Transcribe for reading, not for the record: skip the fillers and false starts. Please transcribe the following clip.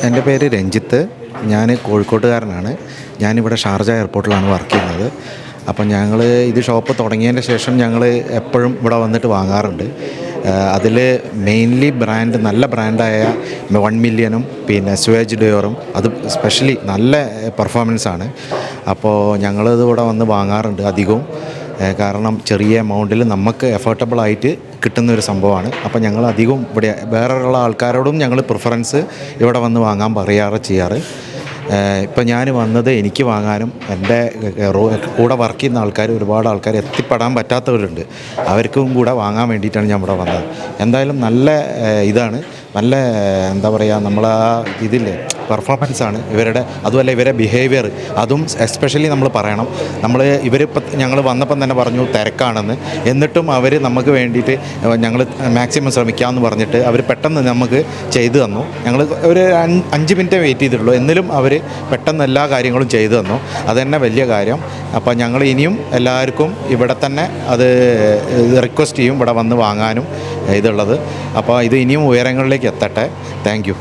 എൻ്റെ പേര് രഞ്ജിത്ത്. ഞാൻ കോഴിക്കോട്ടുകാരനാണ്. ഞാനിവിടെ ഷാർജ എയർപോർട്ടിലാണ് വർക്ക് ചെയ്യുന്നത്. അപ്പം ഞങ്ങൾ ഇത് ഷോപ്പ് തുടങ്ങിയതിൻ്റെ ശേഷം ഞങ്ങൾ എപ്പോഴും ഇവിടെ വന്നിട്ട് വാങ്ങാറുണ്ട്. അതിൽ മെയിൻലി ബ്രാൻഡ് നല്ല ബ്രാൻഡായ 1 മില്യനും പിന്നെ സ്വേജ് ഡയോറും അത് സ്പെഷ്യലി നല്ല പെർഫോമൻസാണ്. അപ്പോൾ ഞങ്ങളിത് ഇവിടെ വന്ന് വാങ്ങാറുണ്ട് അധികവും. കാരണം ചെറിയ എമൗണ്ടിൽ നമുക്ക് എഫോർട്ടബിളായിട്ട് കിട്ടുന്നൊരു സംഭവമാണ്. അപ്പോൾ ഞങ്ങൾ അധികവും ഇവിടെ വേറെയുള്ള ആൾക്കാരോടും ഞങ്ങൾ പ്രിഫറൻസ് ഇവിടെ വന്ന് വാങ്ങാൻ ചെയ്യാറ്. ഇപ്പം ഞാൻ വന്നത് എനിക്ക് വാങ്ങാനും എൻ്റെ കൂടെ വർക്ക് ചെയ്യുന്ന ആൾക്കാർ ഒരുപാട് ആൾക്കാർ എത്തിപ്പെടാൻ പറ്റാത്തവരുണ്ട്, അവർക്കും കൂടെ വാങ്ങാൻ വേണ്ടിയിട്ടാണ് ഞാൻ ഇവിടെ വന്നത്. എന്തായാലും നല്ല ഇതാണ്, നല്ല എന്താ പറയുക, നമ്മൾ ആ ഇതില്ലേ പെർഫോമൻസാണ് ഇവരുടെ. അതുമല്ല ഇവരെ ബിഹേവിയർ, അതും എസ്പെഷ്യലി നമ്മൾ പറയണം. ഇവരിപ്പം ഞങ്ങൾ വന്നപ്പം തന്നെ പറഞ്ഞു തിരക്കാണെന്ന്. എന്നിട്ടും അവർ നമുക്ക് വേണ്ടിയിട്ട് ഞങ്ങൾ മാക്സിമം ശ്രമിക്കാമെന്ന് പറഞ്ഞിട്ട് അവർ പെട്ടെന്ന് നമുക്ക് ചെയ്തു തന്നു. ഞങ്ങൾ ഒരു 5 മിനിറ്റ് വെയിറ്റ് ചെയ്തിട്ടുള്ളൂ, എന്നിലും അവർ പെട്ടെന്ന് എല്ലാ കാര്യങ്ങളും ചെയ്തു തന്നു. അതുതന്നെ വലിയ കാര്യം. അപ്പോൾ ഞങ്ങൾ ഇനിയും എല്ലാവർക്കും ഇവിടെ തന്നെ അത് റിക്വസ്റ്റ് ചെയ്യും ഇവിടെ വന്ന് വാങ്ങാനും ഇതുള്ളത്. അപ്പോൾ ഇത് ഇനിയും ഉയരങ്ങളിലേക്ക് എത്തട്ടെ. Thank U.